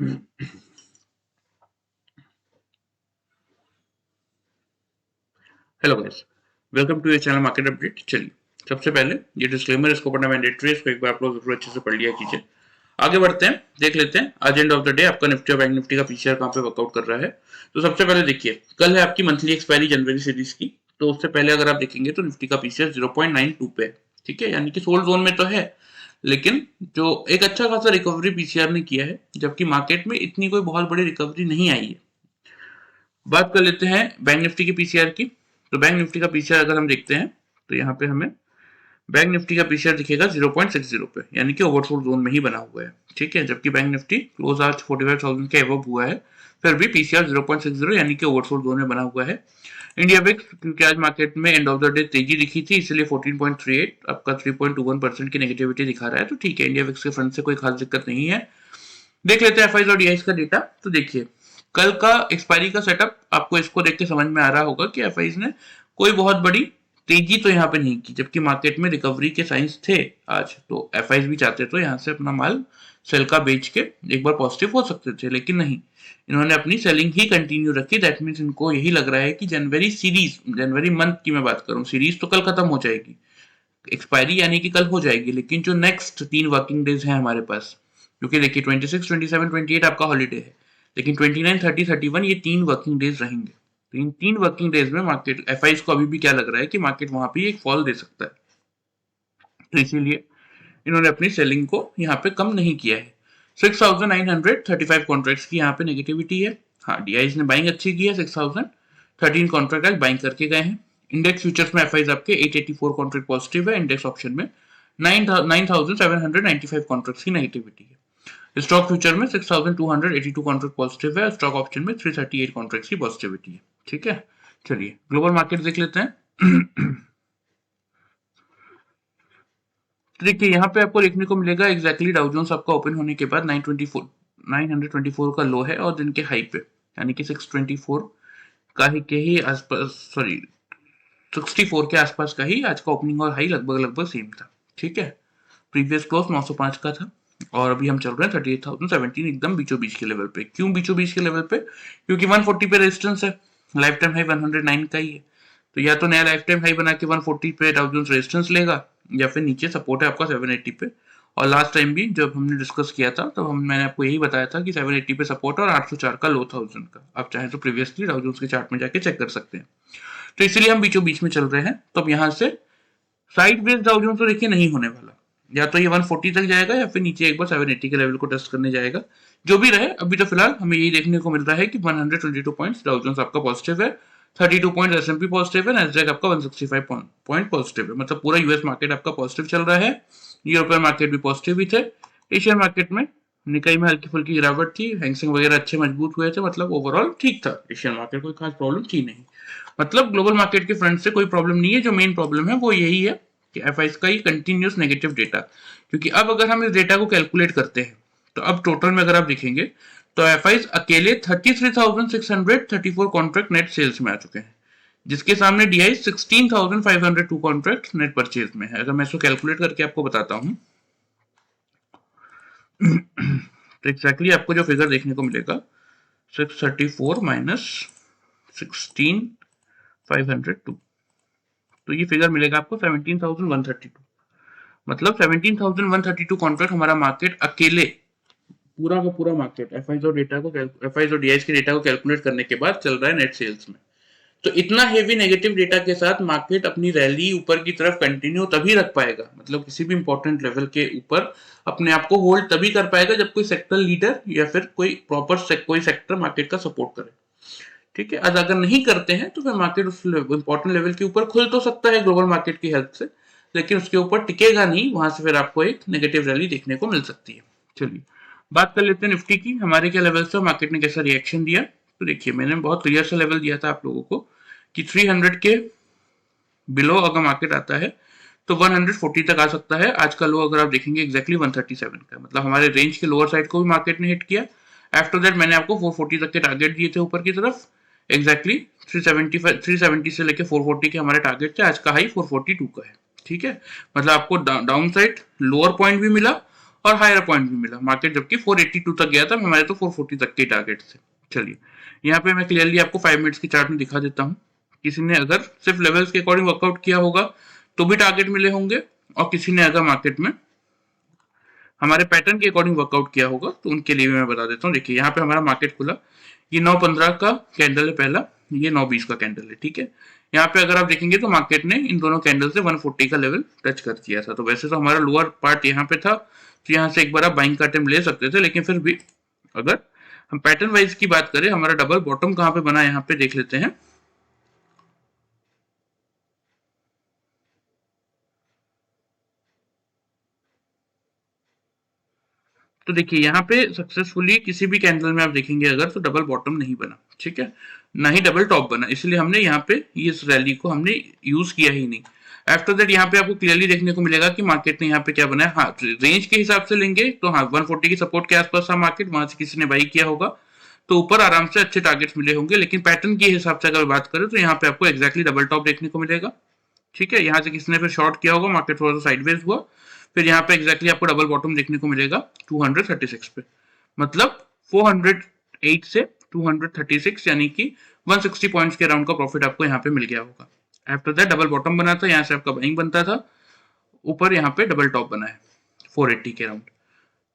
Hello guys, welcome to your channel market update. चलिए, सबसे पहले ये डिस्क्लेमर, इसको पढ़ना मैंडेटरी है, इसको एक बार आप लोग जरूर अच्छे से पढ़ लिया कीजिए। आगे बढ़ते हैं, देख लेते हैं आज एंड ऑफ द डे आपका निफ्टी और बैंक निफ्टी का पीसीआर कहाँ पे वर्कआउट कर रहा है। तो सबसे पहले देखिए, कल है आपकी मंथली एक्सपायरी जनवरी सीरीज की। तो उससे पहले अगर आप देखेंगे तो निफ्टी का पीसीआर 0.92 पे है, ठीक है, यानी कि सोल्ड जोन में तो है, लेकिन जो एक अच्छा खासा रिकवरी पीसीआर ने किया है, जबकि मार्केट में इतनी कोई बहुत बड़ी रिकवरी नहीं आई है। बात कर लेते हैं बैंक निफ्टी की पीसीआर की। तो बैंक निफ्टी का पीसीआर अगर हम देखते हैं तो यहाँ पे हमें बैंक निफ्टी का पीसीआर दिखेगा 0.60 पे, यानी कि ओवरसोल्ड जोन में ही बना हुआ है, ठीक है। जबकि बैंक निफ्टी क्लोज आज 45,000 के एबव हुआ है, फिर भी पीसीआर 0.60 यानी कि ओवरसोल्ड जोन में बना हुआ है। इंडिया विक्स, क्योंकि आज मार्केट में एंड ऑफ द डे तेजी दिखी थी, इसलिए 14.38 आपका 3.21% की नेगेटिविटी दिखा रहा है। तो ठीक है, इंडिया विक्स के फ्रंट से कोई खास दिक्कत नहीं है। देख लेते हैं एफआईज और डीआईज का डेटा। तो देखिए, कल का एक्सपायरी का सेटअप आपको इसको देख के समझ में आ रहा होगा कि एफआईज ने कोई बहुत बड़ी तेजी तो यहाँ पे नहीं की, जबकि मार्केट में रिकवरी के साइंस थे आज। तो एफआईज भी चाहते तो यहाँ से अपना माल सेल का बेच के एक बार पॉजिटिव हो सकते थे, लेकिन नहीं, इन्होंने अपनी सेलिंग ही कंटिन्यू रखी। दैट मीन्स इनको यही लग रहा है कि जनवरी मंथ की मैं बात करूं, सीरीज तो कल खत्म हो जाएगी, एक्सपायरी यानी कि कल हो जाएगी, लेकिन जो नेक्स्ट 3 वर्किंग डेज हैं हमारे पास, क्योंकि देखिए 26, 27, 28 आपका हॉलीडे है, लेकिन 29, 30, 31 ये 3 वर्किंग डेज रहेंगे। तो इन 3 वर्किंग डेज में मार्केट एफआईज को अभी भी क्या लग रहा है कि मार्केट वहां पे एक फॉल दे सकता है। तो इसीलिए इन्होंने अपनी सेलिंग को यहाँ पे कम नहीं किया है। 6,935 कॉन्ट्रैक्ट्स की यहाँ पे नेगेटिविटी है। हाँ, डीआईज ने बाइंग अच्छी की है, 6,013 कॉन्ट्रैक्ट आज बाइंग करके गए हैं। इंडेक्स फ्यूचर्स में एफआईज आपके 884 कॉन्ट्रैक्ट पॉजिटिव है, इंडेक्स ऑप्शन में 9,795 कॉन्ट्रैक्ट्स की नेगेटिविटी है। स्टॉक फ्यूचर में 6,282 कॉन्ट्रैक्ट पॉजिटिव है, स्टॉक ऑप्शन में 338 कॉन्ट्रैक्ट्स की पॉजिटिविटी है, ठीक है। चलिए ग्लोबल मार्केट देख लेते हैं। तो देखिए, यहाँ पे आपको देखने को मिलेगा एग्जैक्टली डाउ जोन्स आपका ओपन होने के बाद 924 का लो है, और दिन के हाई पे यानी कि 624 का ही के ही आसपास, सॉरी 64 के आसपास का ही आज का ओपनिंग और हाई लगभग सेम था, ठीक है। प्रीवियस क्लोज 905 का था, और अभी हम चल रहे हैं 38,017, एकदम बीचों बीच के लेवल पे। क्यों बीचों बीच के लेवल पे? क्योंकि 140 पे रेजिस्टेंस है, लाइफ टाइम हाई 109 का ही है। तो या तो नया लाइफ टाइम हाई बना के 140 पे डाउ जोन्स रेजिस्टेंस लेगा, या फिर नीचे सपोर्ट है आपका 780 पे। और लास्ट टाइम भी जब हमने डिस्कस किया था तब मैंने आपको यही बताया था कि 780 पे सपोर्ट और 804 का लो था उस दिन का। आप चाहें तो प्रीवियसली डाउ जोन्स के चार्ट में जाके चेक कर सकते हैं। तो इसलिए हम बीचों बीच में चल रहे हैं। तो अब यहाँ से साइड वेज डाउ जोन्स तो देखिए नहीं होने वाला, या तो ये 140 तक जाएगा या फिर नीचे एक बार 780 के लेवल को टेस्ट करने जाएगा। जो भी रहे, अभी तो फिलहाल हमें यही देखने को मिल रहा है कि 122 पॉइंट्स डाउ जोन्स आपका पॉजिटिव है, 32 पॉइंट एसएमपी पॉजिटिव है, नैस्डैक आपका 165 पॉइंट पॉजिटिव है। मतलब पूरा यूएस मार्केट आपका पॉजिटिव चल रहा है। यूरोपियन मार्केट भी पॉजिटिव ही थे। एशियन मार्केट में निकाई में हल्की फुल्की गिरावट थी, हैंगसेंग वगैरह अच्छे मजबूत हुए थे, मतलब ओवरऑल ठीक था। एशियन मार्केट कोई खास प्रॉब्लम थी नहीं। मतलब ग्लोबल मार्केट के फ्रंट से कोई प्रॉब्लम नहीं है। जो मेन प्रॉब्लम है वो यही है कि एफआईएस का ही कंटिन्यूस नेगेटिव डेटा। क्योंकि अब अगर हम इस डेटा को कैलकुलेट करते हैं तो अब टोटल में अगर आप देखेंगे तो एफआईएस अकेले 33,634 कॉन्ट्रैक्ट नेट सेल्स में आ चुके हैं, जिसके सामने डीआई 16,502 कॉन्ट्रैक्ट नेट परचेज में है। अगर मैं इसको कैलकुलेट करके आपको बताता हूं तो एक्जैक्टली आपको जो फिगर देखने को मिलेगा 634 माइनस 16,502, तो ये फिगर मिलेगा आपको 17,132। मतलब 17,132 कॉन्ट्रैक्ट हमारा मार्केट अकेले, पूरा का पूरा मार्केट एफआईज और डीआईज के डेटा को कैलकुलेट करने के बाद चल रहा है नेट सेल्स में। तो इतना हेवी नेगेटिव डेटा के साथ मार्केट अपनी रैली ऊपर की तरफ कंटिन्यू तभी रख पाएगा, मतलब किसी भी इंपॉर्टेंट लेवल के ऊपर अपने आप को होल्ड तभी कर पाएगा जब कोई सेक्टर लीडर या फिर कोई प्रॉपर कोई सेक्टर मार्केट का सपोर्ट करे, ठीक है। आज अगर नहीं करते हैं तो फिर मार्केट उस इंपॉर्टेंट लेवल के ऊपर खुल तो सकता है ग्लोबल मार्केट की हेल्प से, लेकिन उसके ऊपर टिकेगा नहीं, वहां से फिर आपको एक नेगेटिव रैली देखने को मिल सकती है। चलिए बात कर लेते हैं निफ्टी की, हमारे क्या लेवल से मार्केट ने कैसा रिएक्शन दिया। तो देखिए, मैंने बहुत क्लियर सा लेवल दिया था आप लोगों को कि 300 के बिलो अगर मार्केट आता है तो 140 तक आ सकता है। आज का लो अगर आप देखेंगे एग्जैक्टली 137 का, मतलब हमारे रेंज के लोअर साइड को भी मार्केट ने हिट किया। आफ्टर दैट मैंने आपको 440 तक के टारगेट दिए थे ऊपर की तरफ, एग्जैक्टली 370 से लेके 440 के हमारे टारगेट थे। आज का हाई 442 का है, ठीक है। मतलब आपको डाउन साइड लोअर पॉइंट भी मिला और हायर पॉइंट भी मिला। मार्केट जबकि 482 तक गया था, हमारे तो 440 तक के टारगेट थे। चलिए यहाँ पे मैं क्लियरली आपको 5 मिनट्स की चार्ट में दिखा देता हूँ। किसी ने अगर सिर्फ लेवल्स के अकॉर्डिंग वर्कआउट किया होगा तो भी टारगेट मिले होंगे, और किसी ने अगर मार्केट में हमारे पैटर्न के अकॉर्डिंग वर्कआउट किया होगा तो उनके लिए मैं बता देता हूँ। देखिए यहाँ पे हमारा मार्केट खुला, ये 9:15 का कैंडल है पहला, ये 9:20 का कैंडल है, ठीक है। यहाँ पे अगर आप देखेंगे तो मार्केट ने इन दोनों कैंडल से 140 का लेवल टच कर दिया था। तो वैसे तो हमारा लोअर पार्ट यहाँ पे था, तो यहाँ से एक बार आप बाइंग का अटेम्प्ट ले सकते थे, लेकिन फिर भी अगर हम पैटर्न वाइज की बात करें, हमारा डबल बॉटम कहाँ पे बना यहाँ पे देख लेते हैं। तो देखिए यहाँ पे सक्सेसफुली किसी भी कैंडल में आप देखेंगे अगर, तो डबल बॉटम नहीं बना, ठीक है, ना ही डबल टॉप बना, इसलिए हमने यहाँ पे इस रैली को हमने यूज किया ही नहीं। आफ्टर दैट यहाँ पे आपको क्लियरली देखने को मिलेगा कि मार्केट ने यहाँ पे क्या बनाया। हाँ, रेंज के हिसाब से लेंगे तो हाँ 140 की सपोर्ट के आसपास था मार्केट, वहां से किसी ने बाई किया होगा तो ऊपर आराम से अच्छे टारगेट्स मिले होंगे। लेकिन पैटर्न के हिसाब से अगर बात करें तो यहाँ पे आपको एक्जैक्टली डबल टॉप देखने को मिलेगा, ठीक है। यहाँ से किसी ने फिर शॉर्ट किया होगा, मार्केट थोड़ा सा साइडवेज हुआ, फिर यहाँ पे एक्जैक्टली आपको डबल बॉटम देखने को मिलेगा 236 पे, मतलब 408 से 236 यानी कि 160 पॉइंट्स के अराउंड का प्रॉफिट आपको यहाँ पे मिल गया होगा। आफ्टर दैट डबल बॉटम बना था, यहाँ से आपका बाइंग बनता था, ऊपर यहाँ पे डबल टॉप बना है 480 के अराउंड,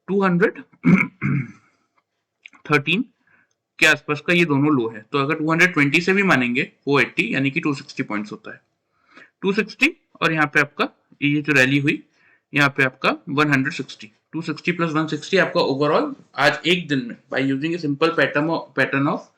213 के आसपास का ये दोनों लो है। तो अगर 220 से भी मानेंगे 480 यानी कि 260 पॉइंट्स होता है, 260, और यहाँ पे आपका ये जो रैली हुई यहाँ पे आपका 160, 260 प्लस 160 आपका ओवरऑल आज एक दिन में by using a simple pattern of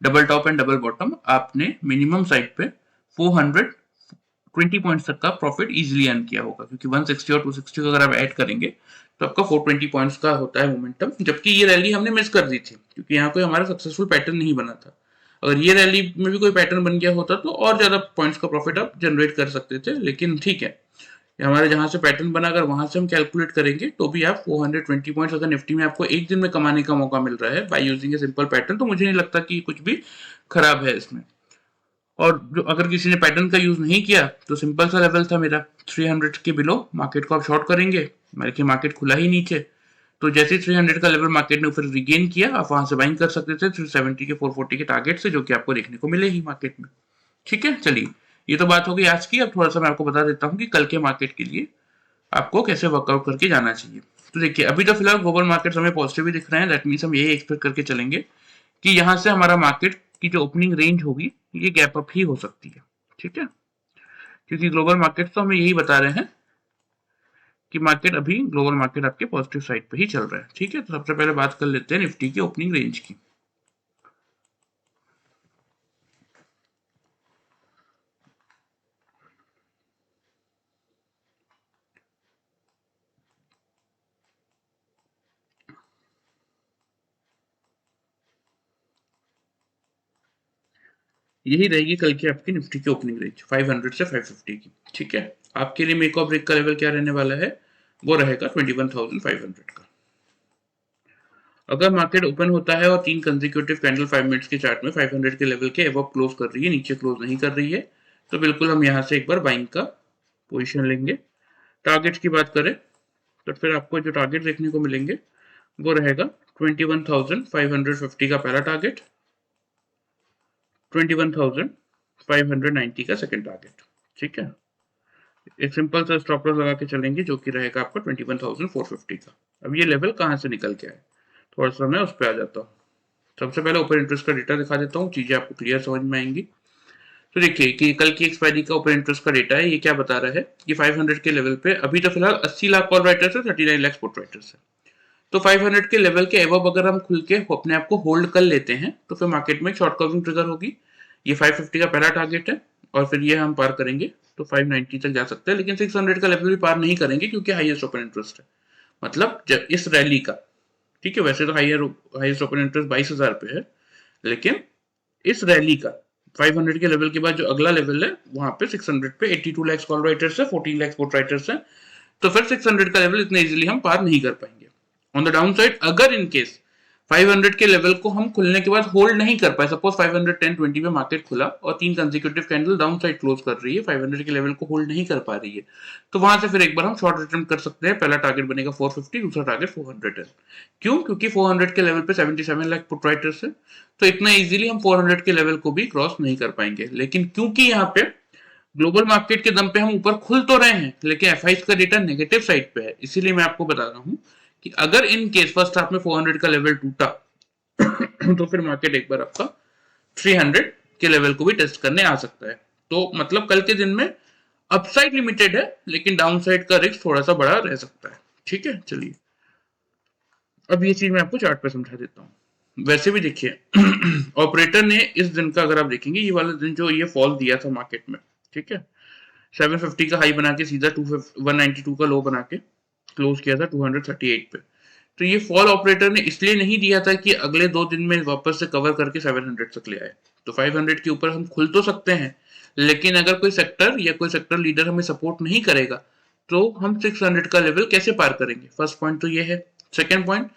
double top and double bottom आपने मिनिमम साइड पे 420 पॉइंट्स तक का प्रॉफिट इजीली अर्न किया होगा, क्योंकि 160 और 260 को अगर आप ऐड करेंगे तो आपका 420 पॉइंट्स का होता है मोमेंटम। जबकि ये रैली हमने मिस कर दी थी क्योंकि यहाँ कोई हमारा सक्सेसफुल पैटर्न नहीं बना था। अगर ये रैली में भी कोई पैटर्न बन गया होता तो और ज्यादा पॉइंट्स का प्रॉफिट आप जनरेट कर सकते थे, लेकिन ठीक है, हमारे जहां से पैटर्न बना अगर वहां से हम कैलकुलेट करेंगे तो भी आप 420 पॉइंट्स अगर निफ्टी में आपको एक दिन में कमाने का मौका मिल रहा है by using a simple pattern, तो मुझे नहीं लगता कि कुछ भी खराब है इसमें। और जो अगर किसी ने पैटर्न का यूज नहीं किया तो सिंपल सा लेवल था मेरा 300 के बिलो मार्केट को आप शॉर्ट करेंगे, मेरे मार्केट खुला ही नीचे, तो जैसे 300 का लेवल मार्केट ने फिर रिगेन किया, आप वहां से बाइंग कर सकते थे 370 के 440 के टारगेट से, जो कि आपको देखने को मिले ही मार्केट में, ठीक है। चलिए ये तो बात हो गई आज की। अब थोड़ा सा मैं आपको बता देता हूँ कि कल के मार्केट के लिए आपको कैसे वर्कआउट करके जाना चाहिए। तो देखिए अभी तो फिलहाल ग्लोबल मार्केट हमें पॉजिटिव ही दिख रहे हैं, दैट मीन्स हम यही एक्सपेक्ट करके चलेंगे कि यहाँ से हमारा मार्केट की जो ओपनिंग रेंज होगी ये गैप अप ही हो सकती है, ठीक है, क्योंकि ग्लोबल मार्केट तो हमें यही बता रहे हैं कि मार्केट अभी ग्लोबल मार्केट आपके पॉजिटिव साइड पे ही चल रहा है, ठीक है। तो सबसे पहले बात कर लेते हैं निफ्टी की ओपनिंग रेंज की। यही रहेगी कल की आपकी निफ्टी की ओपनिंग रेंज 500 से 550 की, ठीक है। आपके लिए मेक और ब्रेक का लेवल क्या रहने वाला है, वो रहेगा 21,500 का। अगर मार्केट ओपन होता है और 3 कंसेक्यूटिव कैंडल 5 मिनट्स के चार्ट में 500 के लेवल के अबव क्लोज कर रही है, नीचे क्लोज नहीं कर रही है, तो बिल्कुल हम यहाँ से एक बार बाइंग का पोजीशन लेंगे। टारगेट्स की बात करें तो फिर आपको जो टारगेट देखने को मिलेंगे वो रहेगा 21,550 का पहला टारगेट, 21,590 का सेकंड टारगेट, ठीक है। एक सिंपल सा स्टॉप लॉस लगा के चलेंगे जो कि रहेगा आपका 21,450 का। अब ये लेवल कहाँ से निकल के आए, थोड़ा सा मैं उस पर आ जाता हूँ। सबसे पहले ओपन इंटरेस्ट का डेटा दिखा देता हूँ, चीजें आपको क्लियर समझ में आएंगी। तो देखिए कि कल की एक्सपायरी का ओपन इंटरेस्ट का डेटा है, ये क्या बता रहा है कि 500 के लेवल पे अभी तो फिलहाल 80 लाख कॉल राइटर्स है, 39 लाख पुट राइटर्स है। तो 500 के लेवल के एबव अगर हम खुल के अपने आप को होल्ड कर लेते हैं तो फिर मार्केट में शॉर्ट कवरिंग ट्रिगर होगी। ये 550 का पहला टारगेट है और फिर ये हम पार करेंगे तो 590 तक जा सकते हैं, लेकिन 600 का लेवल भी पार नहीं करेंगे क्योंकि हाईएस्ट ओपन इंटरेस्ट है, मतलब जब इस रैली का, ठीक है। वैसे तो हाईएस्ट ओपन इंटरेस्ट 22,000 पे है, लेकिन इस रैली का 500 के लेवल के बाद जो अगला लेवल है वहां पे 600 पे 82 लाख कॉल राइटर्स है, 14 लाख पुट राइटर्स है, तो फिर 600 का लेवल इतने इजीली हम पार नहीं कर पाएंगे। ऑन द डाउन साइड अगर इन केस 500 के लेवल को हम खुलने के बाद होल्ड नहीं कर पाए। सपोज 510.20 पे मार्केट खुला और 3 consecutive candle down side close कर रही है, 500 के लेवल को होल्ड नहीं कर पा रही है, तो वहां से फिर एक बार हम शॉर्ट अटेम्प्ट कर सकते हैं। पहला टारगेट बनेगा 450, दूसरा टारगेट 410। क्यों? क्योंकि 400 के लेवल पे 77 लाख पुट राइटर्स है, तो इतना इजीली हम 400 के लेवल को भी क्रॉस नहीं कर पाएंगे। लेकिन क्योंकि यहाँ पे ग्लोबल मार्केट के दम पे हम ऊपर खुल तो रहे हैं, लेकिन एफआईज का डेटा नेगेटिव साइड पे है, इसीलिए मैं आपको बता रहा हूं कि अगर इन केस फर्स्ट हाफ में 400 का लेवल टूटा तो फिर मार्केट एक बार आपका 300 के लेवल को भी टेस्ट करने आ सकता है। तो मतलब कल के दिन में अपसाइड लिमिटेड है, लेकिन डाउनसाइड का रिस्क थोड़ा सा बड़ा रह सकता है। ठीक है, चलिए अब ये चीज मैं आपको चार्ट पे समझा देता हूँ। वैसे भी देखिए ऑपरेटर ने इस दिन का अगर आप देखेंगे, ये वाला दिन जो ये फॉल दिया था मार्केट में, ठीक है, 750 का हाई बना के सीधा 192 का लो बना के क्लोज किया था 238 पे। तो ये फॉल ऑपरेटर ने इसलिए नहीं दिया था कि अगले 2 दिन में वापस से कवर करके 700 तक ले आए। तो 500 के ऊपर हम खुल तो सकते हैं, लेकिन अगर कोई सेक्टर या कोई सेक्टर लीडर हमें सपोर्ट नहीं करेगा तो हम 600 का लेवल कैसे पार करेंगे? फर्स्ट पॉइंट तो ये है। सेकेंड पॉइंट,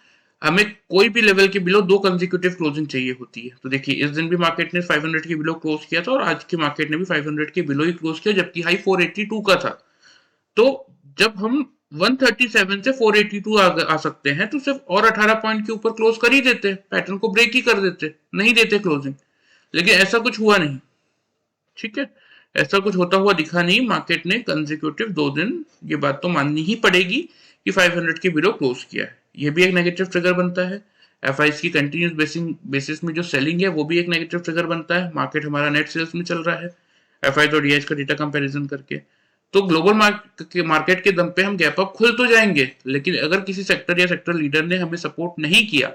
हमें कोई भी लेवल के बिलो 2 कंसेक्यूटिव क्लोजिंग चाहिए होती है। तो देखिए इस दिन भी मार्केट ने 500 के बिलो क्लोज किया था और आज की मार्केट ने भी 500 के बिलो ही क्लोज किया, जबकि हाई 482 का था। तो जब हम 137 से 482 आ सकते हैं तो सिर्फ और 18 पॉइंट के ऊपर क्लोज कर ही देते, पैटर्न को ब्रेक ही कर देते, नहीं देते क्लोजिंग। लेकिन ऐसा कुछ हुआ नहीं। ठीक है, ऐसा कुछ होता हुआ दिखा नहीं। मार्केट ने कंसेक्यूटिव 2 दिन, ये बात तो माननी ही पड़ेगी कि 500 के बिलो क्लोज किया है। ये भी एक नेगेटिव ट्रिगर बनता है। एफआईस की कंटिन्यूस बेसिस में जो सेलिंग है वो भी एक नेगेटिव ट्रिगर बनता है। मार्केट हमारा नेट सेल्स में चल रहा है एफआई और डीआईएस का डेटा कंपैरिजन करके। तो ग्लोबल मार्केट के दम पे हम गैप अप खुल तो जाएंगे, लेकिन अगर किसी सेक्टर या सेक्टर लीडर ने हमें सपोर्ट नहीं किया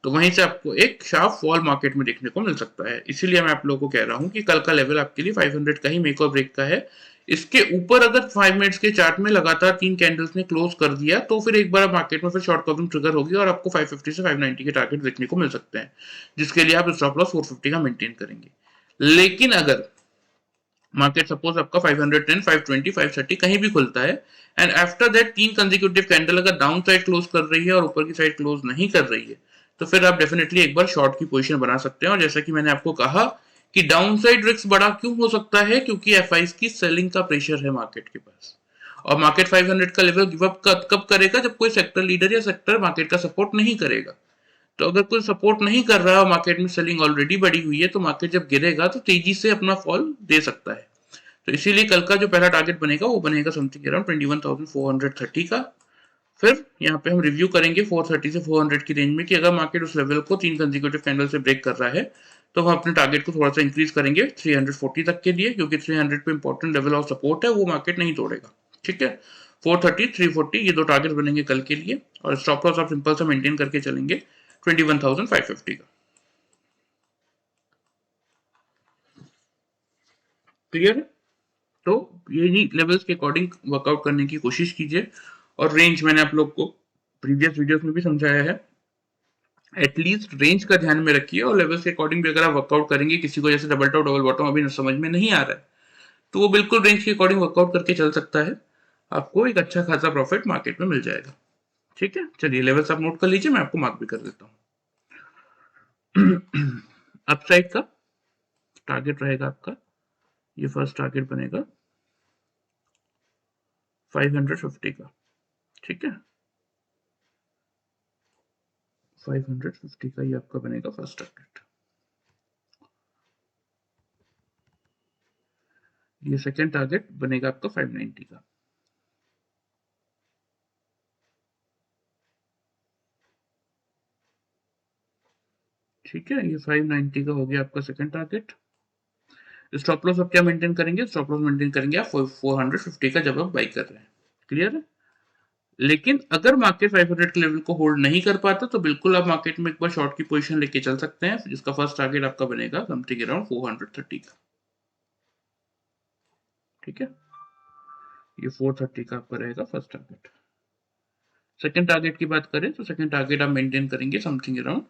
तो वहीं से आपको एक शार्प फॉल मार्केट में देखने को मिल सकता है। इसीलिए मैं आप लोगों को कह रहा हूं कि कल का लेवल आपके लिए 500 का ही मेक और ब्रेक का है। इसके ऊपर अगर 5 मिनट्स के चार्ट में लगातार 3 कैंडल्स ने क्लोज कर दिया तो फिर एक बार मार्केट में फिर शॉर्ट कवरिंग ट्रिगर होगी और आपको 550 से 590 के टारगेट देखने को मिल सकते हैं, जिसके लिए आप स्टॉप लॉस 450 का मेंटेन करेंगे। लेकिन अगर मार्केट सपोज आपका 510, 520, 530 कहीं भी खुलता है and after that 3 consecutive candle अगर डाउन साइड क्लोज कर रही है और ऊपर की साइड क्लोज नहीं कर रही है, तो फिर आप डेफिनेटली एक बार शॉर्ट की पोजीशन बना सकते हैं। और जैसा कि मैंने आपको कहा कि डाउन साइड रिस्क बड़ा क्यों हो सकता है, क्योंकि एफआईस की सेलिंग का प्रेशर है मार्केट के पास। और मार्केट 500 का लेवल गिव अप कब करेगा? जब कोई सेक्टर लीडर या सेक्टर मार्केट का सपोर्ट नहीं करेगा। तो अगर कोई सपोर्ट नहीं कर रहा है और मार्केट में सेलिंग ऑलरेडी बढ़ी हुई है, तो मार्केट जब गिरेगा तो तेजी से अपना फॉल दे सकता है। तो इसीलिए कल का जो पहला टारगेट बनेगा वो बनेगा समथिंग अराउंड 21,430 का। फिर यहाँ पे हम रिव्यू करेंगे 430 से 400 की रेंज में कि अगर मार्केट उस लेवल को 3 कंसेक्यूटिव कैंडल से ब्रेक कर रहा है तो हम अपने टारगेट को थोड़ा सा इंक्रीज करेंगे 340 तक के लिए, क्योंकि 300 पे इंपॉर्टेंट लेवल ऑफ सपोर्ट है, वो मार्केट नहीं तोड़ेगा। ठीक है, 430, 340 ये 2 टारगेट बनेंगे कल के लिए। और स्टॉप लॉस आप सिंपल सा मेंटेन करके चलेंगे 21,550 का। क्लियर? तो ये लेवल्स के अकॉर्डिंग वर्कआउट करने की कोशिश कीजिए। और रेंज मैंने आप लोग को प्रीवियस वीडियोस में भी समझाया है, एटलीस्ट रेंज का ध्यान में रखिए। और लेवल्स के अकॉर्डिंग भी अगर आप वर्कआउट करेंगे, किसी को जैसे डबल टॉप डबल बॉटम अभी समझ में नहीं आ रहा है, तो वो बिल्कुल रेंज के अकॉर्डिंग वर्कआउट करके चल सकता है, आपको एक अच्छा खासा प्रॉफिट मार्केट में मिल जाएगा। ठीक है, चलिए लेवल्स आप नोट कर लीजिए, मैं आपको मार्क भी कर देता हूँ। अपसाइड का टारगेट रहेगा आपका, ये फर्स्ट टारगेट बनेगा 550 का। ठीक है, 550 का ही आपका बनेगा फर्स्ट टारगेट। ये सेकेंड टारगेट बनेगा आपका 590 का। ठीक है, ये 590 का हो गया आपका सेकेंड टारगेट। स्टॉप लॉस आप क्या मेंटेन करेंगे? स्टॉप लॉस मेंटेन करेंगे आप 450 का जब आप बाई कर रहे हैं। क्लियर है? लेकिन अगर मार्केट 500 के लेवल को होल्ड नहीं कर पाता तो बिल्कुल आप मार्केट में एक बार शॉर्ट की पोजीशन लेके चल सकते हैं, जिसका फर्स्ट टारगेट आपका बनेगा समथिंग अराउंड 430 का। ठीक है, ये 430 का आपका रहेगा फर्स्ट टारगेट। सेकंड टारगेट की बात करें तो सेकंड टारगेट आप मेंटेन करेंगे समथिंग अराउंड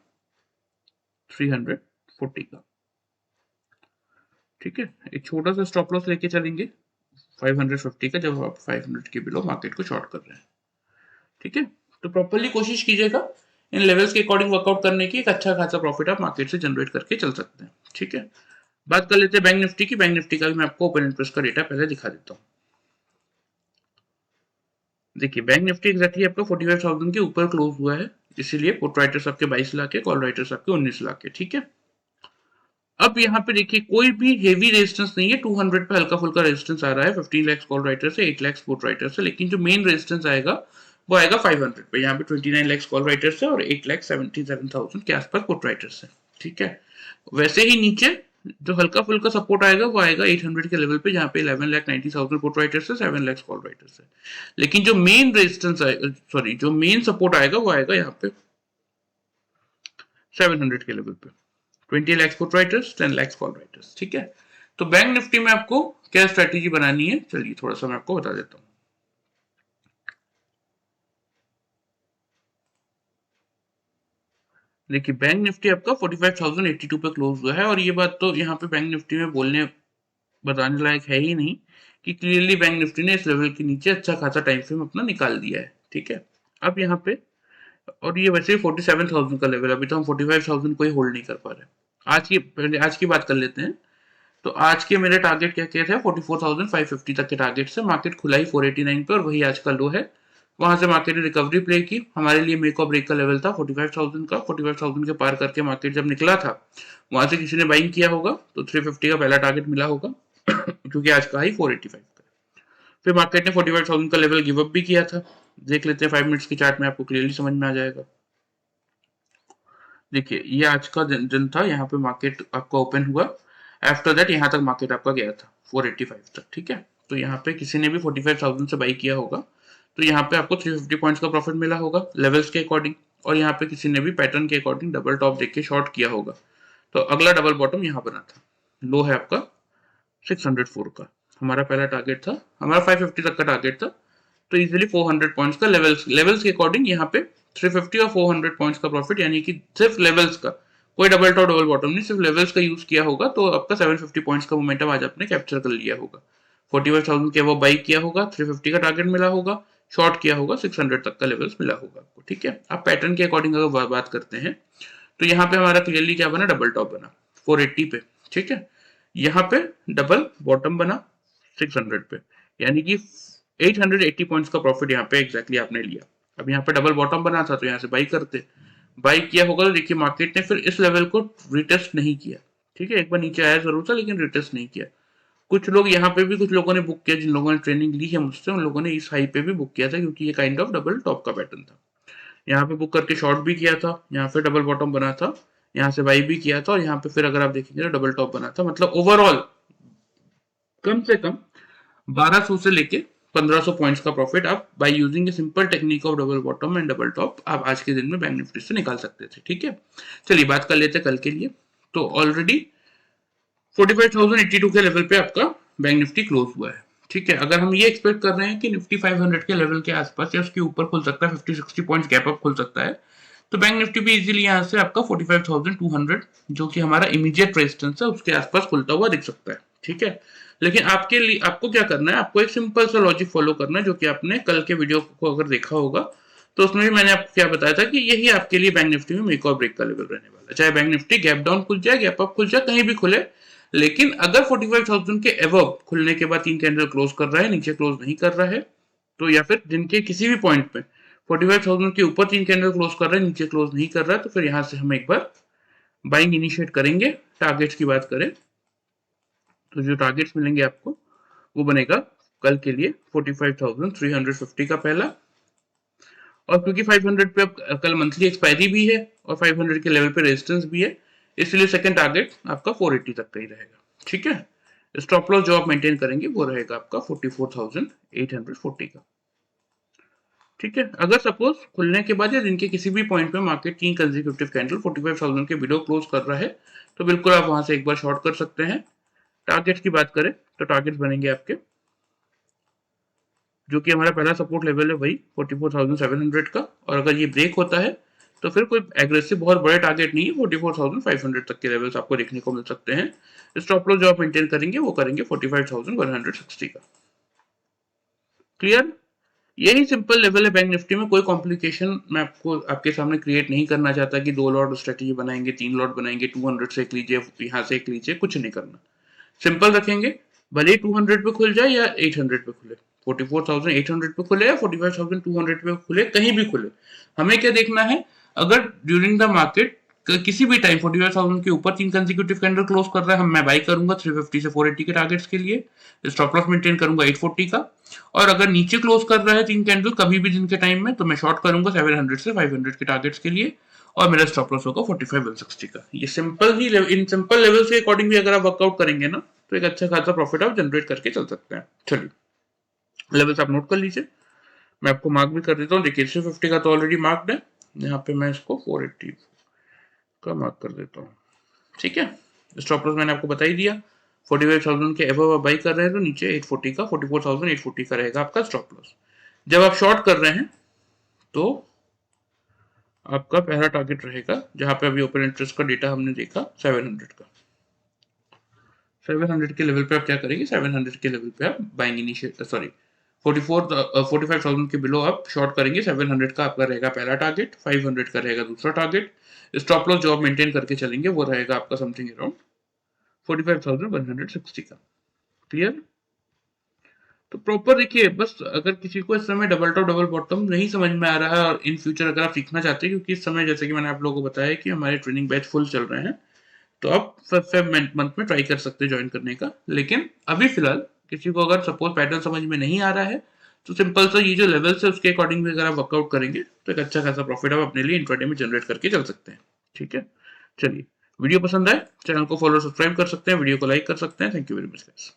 340 का। ठीक है, एक छोटा सा स्टॉप लॉस लेके चलेंगे 550 का, जब आप 500 के बिलो मार्केट को शॉर्ट कर रहे हैं। ठीक है, तो प्रॉपरली कोशिश कीजिएगा इन लेवल्स के अकॉर्डिंग वर्कआउट करने की एक अच्छा खासा प्रॉफिट आप मार्केट से जनरेट करके चल सकते हैं। ठीक है, बात कर लेते हैं बैंक निफ्टी की। बैंक निफ्टी का भी मैं आपको ओपन इंटरेस्ट का डेटा पहले दिखा देता हूँ। देखिए बैंक निफ्टी एक्जैक्टली आपका 45,000 के ऊपर क्लोज हुआ है, इसीलिए पुट राइटर्स आपके 22 लाख के, कॉल राइटर्स आपके 19 लाख के। ठीक है, अब यहाँ पे देखिए कोई भी हेवी रेजिस्टेंस नहीं है, 200 पे हल्का फुल्का रेजिस्टेंस आ रहा है 15 लाख कॉल राइटर से, 8 लाख पुट राइटर से, लेकिन जो मेन रेजिस्टेंस आएगा वो आएगा 500 पे। यहाँ पे 29 लाख कॉल राइटर से और 8,77,000 के आसपास पुट राइटर से। ठीक है, वैसे ही नीचे जो हल्का फुल्का सपोर्ट आएगा वो आएगा 800 के लेवल पे, जहाँ पे 11,90,000 पुट राइटर से, 7 लाख कॉल राइटर से। लेकिन जो मेन रेजिस्टेंस आएगा, सॉरी जो मेन सपोर्ट आएगा वो आएगा यहाँ पे 700 के लेवल पे, 20 lakh put writers, 10 lakh call writers. ठीक है, तो बैंक निफ्टी में आपको क्या स्ट्रेटेजी बनानी है, चलिए थोड़ा सा मैं आपको बता देता हूँ। देखिए बैंक निफ्टी आपका 45,082 पे क्लोज हुआ है, और ये बात तो यहाँ पे बैंक निफ्टी में बोलने बताने लायक है ही नहीं कि क्लियरली बैंक निफ्टी ने इस लेवल के नीचे अच्छा खासा टाइम फ्रेम अपना निकाल दिया है। ठीक है, अब यहाँ पे, और ये वैसे 47,000 का लेवल, अभी तो हम 45,000 को ही होल्ड नहीं कर पा रहे। आज की पहले आज की बात कर लेते हैं। तो आज के मेरे टारगेट क्या क्या थे, 44,550 तक के टारगेट से मार्केट खुला ही 489 पे, और वही आज का लो है। वहां से मार्केट ने रिकवरी प्ले की, हमारे लिए मेक और ब्रेक का लेवल था 45,000 का। 45,000 के पार करके मार्केट जब निकला था, वहां से किसी ने बाइंग किया होगा तो 350 का पहला टारगेट मिला होगा क्योंकि आज का ही 485 का। फिर मार्केट ने 45,000 का लेवल गिव अप भी किया था। देख लेते हैं 5 मिनट्स की चार्ट में, आपको क्लियरली समझ में आ जाएगा। देखिए ये आज का दिन था, यहाँ पे मार्केट आपका ओपन हुआ, आफ्टर दैट यहाँ तक मार्केट आपका गया था 485 तक। ठीक है, तो यहाँ पे किसी ने भी 45,000 से बाई किया होगा तो यहाँ पे आपको 350 पॉइंट्स का प्रॉफिट मिला होगा लेवल्स के अकॉर्डिंग, और यहाँ पे किसी ने भी पैटर्न के अकॉर्डिंग डबल टॉप देख के शॉर्ट किया होगा। तो अगला डबल बॉटम यहाँ बना था, लो है आपका 604 का, हमारा पहला टारगेट था, हमारा 550 तक का टारगेट था। तो इजीली 400 पॉइंट्स का लेवल्स के अकॉर्डिंग यहाँ पे 350 और 400 पॉइंट्स का प्रॉफिट, यानी कि सिर्फ लेवल्स का, कोई डबल टॉप डबल बॉटम नहीं, सिर्फ लेवल्स का यूज किया होगा तो आपका 750 पॉइंट्स का मोमेंटम आज आपने कैप्चर कर लिया होगा। 45,000 के वो बाई किया होगा, 350 का टारगेट मिला होगा, शॉर्ट किया होगा, 600 तक का लेवल्स मिला होगा आपको। ठीक है, आप पैटर्न के अकॉर्डिंग अगर बात करते हैं तो यहाँ पे हमारा क्लियरली क्या बना, डबल टॉप बना 480 पे। ठीक है, यहाँ पे डबल बॉटम बना 600 पे, यानी कि 880 पॉइंट्स का प्रॉफिट यहाँ पे एग्जैक्टली आपने लिया। अब यहाँ पे डबल बॉटम बना था तो यहाँ से बाई करते, बाई किया होगा तो देखिए मार्केट ने फिर इस लेवल को रिटेस्ट नहीं किया। ठीक है, एक बार नीचे आया जरूर था लेकिन रिटेस्ट नहीं किया। कुछ लोग यहाँ पे भी, कुछ लोगों ने बुक किया, जिन लोगों ने ट्रेनिंग ली है मुझसे उन लोगों ने इस हाई पे भी बुक किया था, क्योंकि ये काइंड ऑफ डबल टॉप का पैटर्न था। यहाँ पे बुक करके शॉर्ट भी किया था, यहाँ पे डबल बॉटम बना था, यहाँ से बाई भी किया था, और यहाँ पे फिर अगर आप देखेंगे तो डबल टॉप बना था। मतलब ओवरऑल कम से कम 1200 से लेके 1500 पॉइंट्स का प्रॉफिट आप by using a simple technique of double bottom and double top आप आज के दिन में बैंक निफ्टी से निकाल सकते थे। ठीक है, चलिए बात कर लेते हैं कल के लिए। तो ऑलरेडी 45,082 के लेवल पे आपका बैंक निफ्टी क्लोज हुआ है। ठीक है, अगर हम ये एक्सपेक्ट कर रहे हैं कि निफ्टी 500 के लेवल के आसपास या उसके ऊपर खुल सकता है, 50-60 पॉइंट्स गैप अप खुल सकता है, तो बैंक निफ्टी भी इजीली यहाँ से आपका 45,200 जो कि हमारा इमीडिएट रेजिस्टेंस है उसके आसपास खुलता हुआ दिख सकता है। ठीक है, लेकिन आपके लिए आपको क्या करना है, आपको एक सिंपल सा लॉजिक फॉलो करना है, जो कि आपने कल के वीडियो को अगर देखा होगा तो उसमें भी मैंने आपको क्या बताया था कि यही आपके लिए बैंक निफ्टी में मेक और ब्रेक का लेवल रहने वाला है। चाहे बैंक निफ्टी गैप डाउन खुल जाए, गैप अप खुल जाए, कहीं भी खुले, लेकिन अगर 45,000 के एबव खुलने के बाद 3 कैंडल क्लोज कर रहा है, नीचे क्लोज नहीं कर रहा है, तो या फिर दिन के किसी भी पॉइंट पे 45,000 के ऊपर 3 कैंडल क्लोज कर रहा है, नीचे क्लोज नहीं कर रहा है, तो फिर यहाँ से हम एक बार बाइंग इनिशिएट करेंगे। टारगेट्स की बात करें तो जो टारगेट्स मिलेंगे आपको वो बनेगा कल के लिए 45,350 का पहला, और क्योंकि 500 पे कल मंथली एक्सपायरी भी है और 500 के लेवल पे रेजिस्टेंस भी है, इसलिए सेकंड टारगेट आपका 480 तक का ही रहेगा। ठीक है, स्टॉप लॉस जो आप मेंटेन करेंगे वो रहेगा आपका 44,840 का। ठीक है, अगर सपोज खुलने के बाद या दिन के किसी भी पॉइंट पे मार्केट 3 कंसेक्यूटिव कैंडल 45,000 के बिलो क्लोज कर रहा है, तो बिल्कुल आप वहां से एक बार शॉर्ट कर सकते हैं। टारगेट्स की बात करें तो टारगेट्स बनेंगे आपके, जो कि हमारा पहला सपोर्ट लेवल है वही 44,700 का, और अगर ये ब्रेक होता है तो फिर कोई एग्रेसिव बहुत बड़े टारगेट नहीं है, 44,500 तक के लेवल्स आपको देखने को मिल सकते हैं। स्टॉप लॉस जो आप मेंटेन करेंगे वो करेंगे 45,160 का। क्लियर, यही सिंपल लेवल है बैंक निफ्टी में। कोई कॉम्प्लिकेशन मैं आपको आपके सामने क्रिएट नहीं करना चाहता कि 2 लॉट स्ट्रेटेजी बनाएंगे, 3 लॉट बनाएंगे, 200 से एक लीजिए, यहाँ से एक लीजिए, कुछ नहीं करना। सिंपल रखेंगे, भले ही 200 पे खुल जाए या 800 पे खुले, 44,800 पे खुले या 45,200 पे खुले, कहीं भी खुले, हमें क्या देखना है, अगर ड्यूरिंग द मार्केट किसी भी टाइम 45,000 के ऊपर 3 कंसेक्यूटिव कैंडल क्लोज कर रहा है, मैं बाई करूंगा 350 से 480 के टारगेट्स के लिए, स्टॉप लॉस मेंटेन करूंगा 840 का। और अगर नीचे क्लोज कर रहा है 3 कैंडल कभी भी दिन के टाइम में, तो मैं शॉर्ट करूंगा 700 से 500 के टारगेट्स के लिए, और मेरा स्टॉप लॉस होगा 45,160 का। ये simple he in simple level के अकॉर्डिंग भी अगर आप वर्कआउट करेंगे ना, तो एक अच्छा खासा प्रॉफिट आप जनरेट करके चल सकते हैं। चलिए लेवल्स आप नोट कर लीजिए, मैं आपको मार्क भी कर देता हूँ। देखिए 350 का तो ऑलरेडी मार्क्ड है, यहाँ पे मैं इसको 480 का मार्क कर देता हूँ। ठीक है, स्टॉप लॉस मैंने आपको बता ही दिया, 45,000 के एबव आप बाई कर रहे हैं तो नीचे 840 का 44,840 का रहेगा आपका स्टॉप लॉस। जब आप शॉर्ट कर रहे हैं तो आपका पहला टारगेट रहेगा, जहां पे अभी ओपन इंटरेस्ट का डेटा हमने देखा 700 का, 700 के लेवल पे आप क्या करेंगे, 700 के लेवल पे आप बाइंग इनिशिएट सॉरी 45,000 के बिलो आप शॉर्ट करेंगे। 700 का आपका रहेगा पहला टारगेट, 500 का रहेगा दूसरा टारगेट। स्टॉप लॉस जो आप मेंटेन करके चलेंगे वो रहेगा आपका समथिंग अराउंड 45,160 का। क्लियर? तो प्रॉपर देखिए, बस अगर किसी को इस समय डबल टॉप डबल बॉटम नहीं समझ में आ रहा है, और इन फ्यूचर अगर आप सीखना चाहते हैं, क्योंकि इस समय जैसे कि मैंने आप लोगों को बताया कि हमारे ट्रेनिंग बैच फुल चल रहे हैं, तो आप फेब मंथ में ट्राई कर सकते हैं ज्वाइन करने का। लेकिन अभी फिलहाल किसी को अगर सपोज पैटर्न समझ में नहीं आ रहा है, तो सिंपल सा ये जो लेवल्स है उसके अकॉर्डिंग भी अगर आप वर्कआउट करेंगे तो एक अच्छा खासा प्रॉफिट आप अपने लिए इंट्राडे में जनरेट करके चल सकते हैं। ठीक है, चलिए वीडियो पसंद आए चैनल को फॉलो सब्सक्राइब कर सकते हैं, वीडियो को लाइक कर सकते हैं। Thank you very much guys.